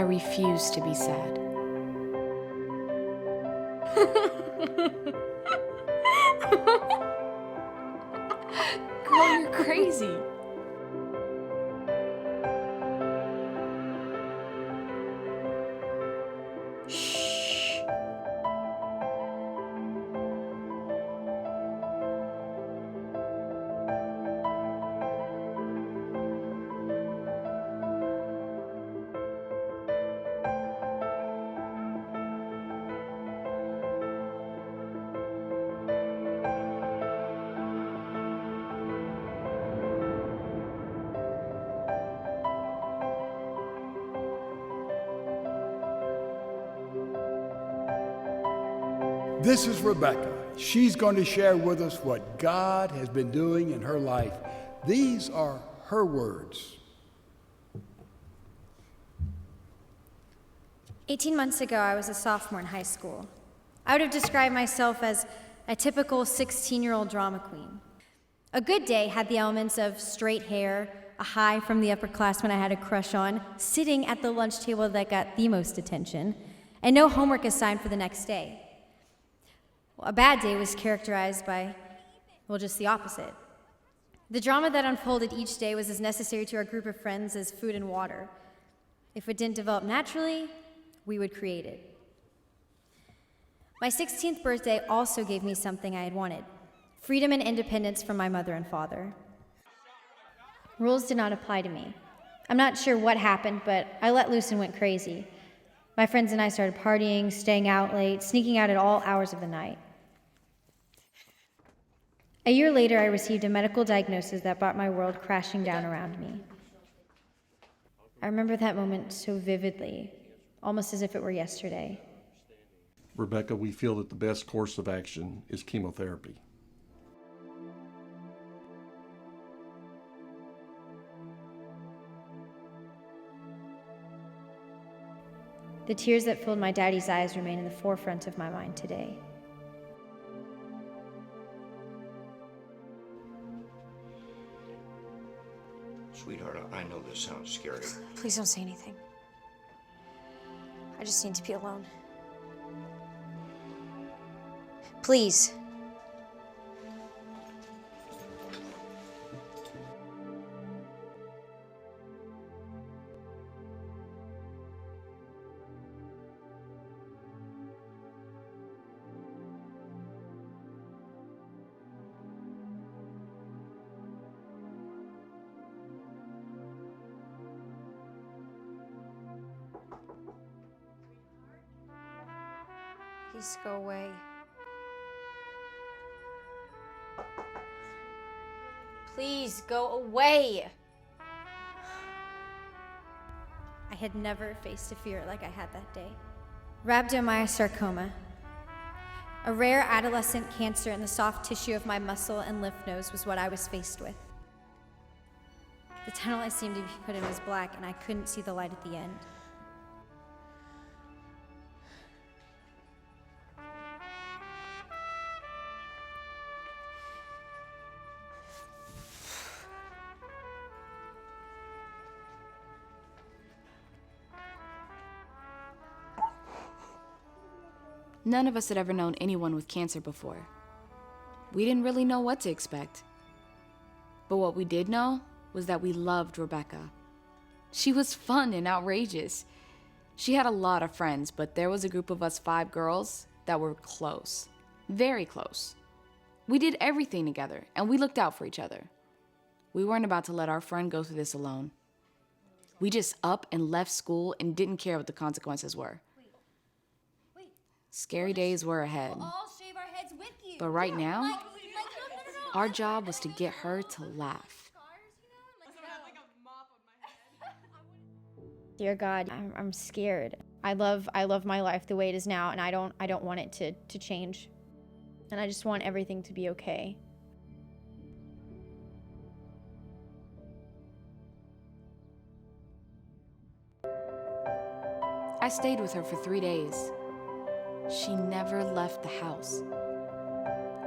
I refuse to be sad. Girl, you're crazy. Shh. This is Rebecca. She's going to share with us what God has been doing in her life. These are her words. 18 months ago, I was a sophomore in high school. I would have described myself as a typical 16-year-old drama queen. A good day had the elements of straight hair, a high from the upperclassman I had a crush on, sitting at the lunch table that got the most attention, and no homework assigned for the next day. A bad day was characterized by, well, just the opposite. The drama that unfolded each day was as necessary to our group of friends as food and water. If it didn't develop naturally, we would create it. My 16th birthday also gave me something I had wanted: freedom and independence from my mother and father. Rules did not apply to me. I'm not sure what happened, but I let loose and went crazy. My friends and I started partying, staying out late, sneaking out at all hours of the night. A year later, I received a medical diagnosis that brought my world crashing down around me. I remember that moment so vividly, almost as if it were yesterday. Rebecca, we feel that the best course of action is chemotherapy. The tears that filled my daddy's eyes remain in the forefront of my mind today. Sweetheart, I know this sounds scary. Please don't say anything. I just need to be alone. Please. Please go away. Please go away. I had never faced a fear like I had that day. Rhabdomyosarcoma, a rare adolescent cancer in the soft tissue of my muscle and lymph nodes, was what I was faced with. The tunnel I seemed to be put in was black, and I couldn't see the light at the end. None of us had ever known anyone with cancer before. We didn't really know what to expect. But what we did know was that we loved Rebecca. She was fun and outrageous. She had a lot of friends, but there was a group of us 5 girls that were close. Very close. We did everything together, and we looked out for each other. We weren't about to let our friend go through this alone. We just up and left school and didn't care what the consequences were. Scary days were ahead. But right now, our job was to get her to laugh. Dear God, I'm scared. I love my life the way it is now, and I don't want it to change. And I just want everything to be okay. I stayed with her for 3 days. She never left the house.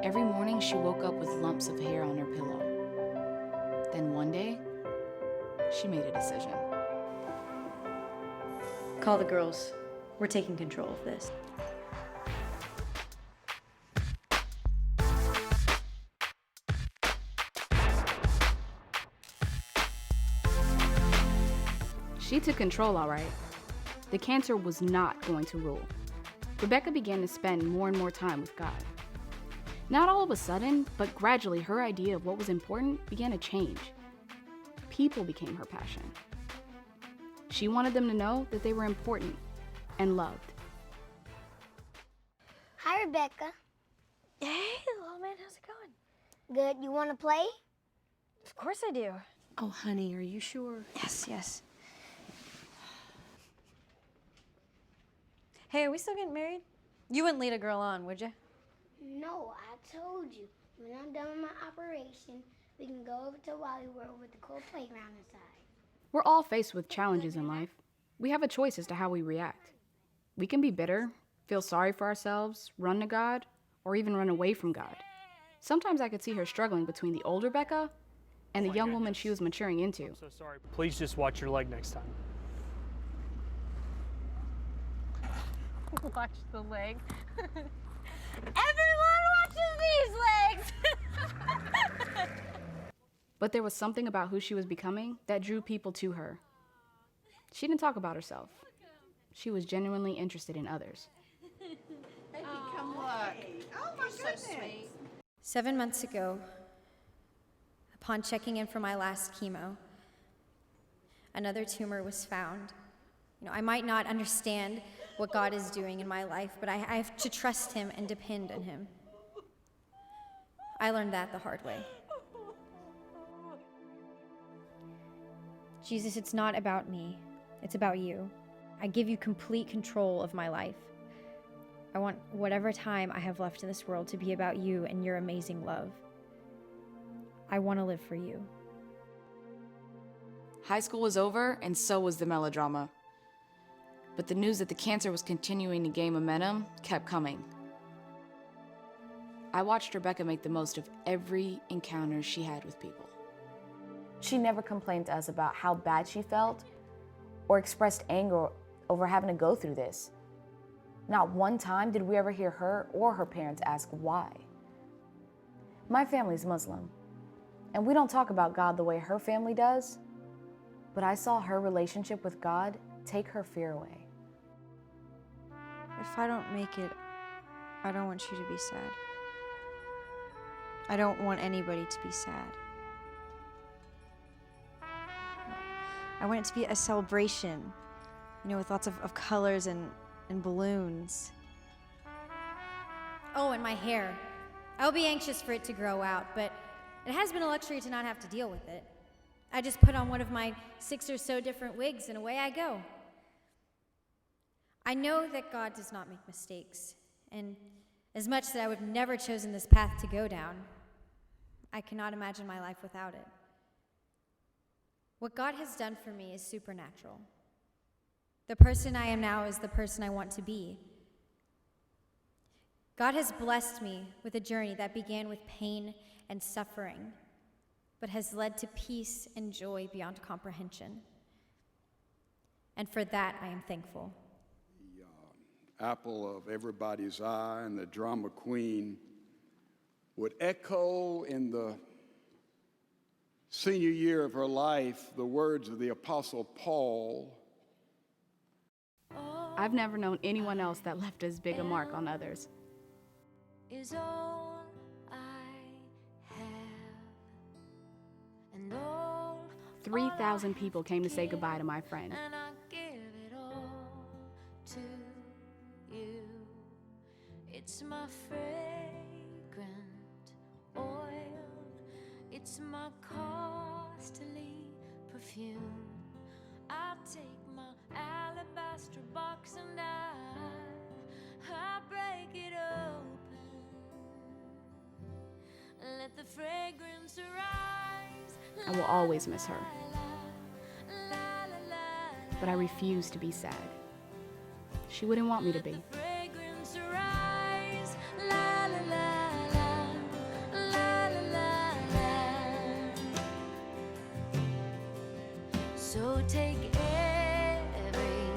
Every morning she woke up with lumps of hair on her pillow. Then one day, she made a decision. Call the girls. We're taking control of this. She took control, all right. The cancer was not going to rule. Rebecca began to spend more and more time with God. Not all of a sudden, but gradually her idea of what was important began to change. People became her passion. She wanted them to know that they were important and loved. Hi, Rebecca. Hey, little man, how's it going? Good. You want to play? Of course I do. Oh, honey, are you sure? Yes. Hey, are we still getting married? You wouldn't lead a girl on, would you? No, I told you. When I'm done with my operation, we can go over to Wally World with the cool playground inside. We're all faced with challenges in life. We have a choice as to how we react. We can be bitter, feel sorry for ourselves, run to God, or even run away from God. Sometimes I could see her struggling between the old Rebecca and the young woman she was maturing into. I'm so sorry. Please just watch your leg next time. Watch the leg. Everyone watches these legs! But there was something about who she was becoming that drew people to her. She didn't talk about herself. She was genuinely interested in others. Come look. Oh my goodness. 7 months ago, upon checking in for my last chemo, another tumor was found. I might not understand what God is doing in my life, but I have to trust Him and depend on Him. I learned that the hard way. Jesus, it's not about me. It's about you. I give you complete control of my life. I want whatever time I have left in this world to be about you and your amazing love. I want to live for you. High school was over, and so was the melodrama. But the news that the cancer was continuing to gain momentum kept coming. I watched Rebecca make the most of every encounter she had with people. She never complained to us about how bad she felt or expressed anger over having to go through this. Not one time did we ever hear her or her parents ask why. My family's Muslim, and we don't talk about God the way her family does, but I saw her relationship with God take her fear away. If I don't make it, I don't want you to be sad. I don't want anybody to be sad. I want it to be a celebration, with lots of colors and balloons. Oh, and my hair. I'll be anxious for it to grow out, but it has been a luxury to not have to deal with it. I just put on one of my 6 or so different wigs and away I go. I know that God does not make mistakes, and as much as I would have never chosen this path to go down, I cannot imagine my life without it. What God has done for me is supernatural. The person I am now is the person I want to be. God has blessed me with a journey that began with pain and suffering, but has led to peace and joy beyond comprehension. And for that, I am thankful. The apple of everybody's eye and the drama queen would echo in the senior year of her life the words of the Apostle Paul. I've never known anyone else that left as big a mark on others. Is all I have, and all 3,000 people came to say goodbye to my friend. and I give it all to you. It's my fragrant oil, it's my costly perfume. I take my alabaster box and I break it open. Let the fragrance arise. I will always miss her. But I refuse to be sad. She wouldn't want me to be. Fragrance arise. La la la la. La la la la. So take every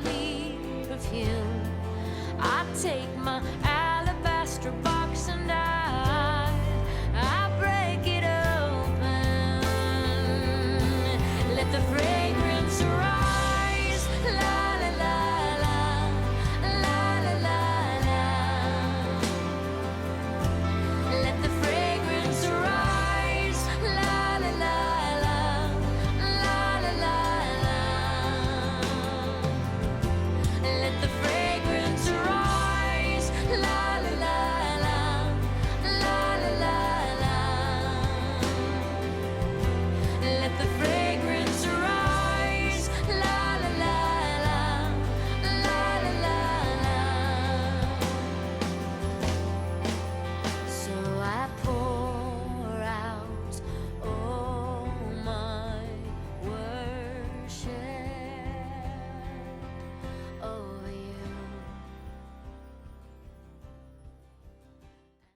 heavenly perfume. I take my alabaster box and I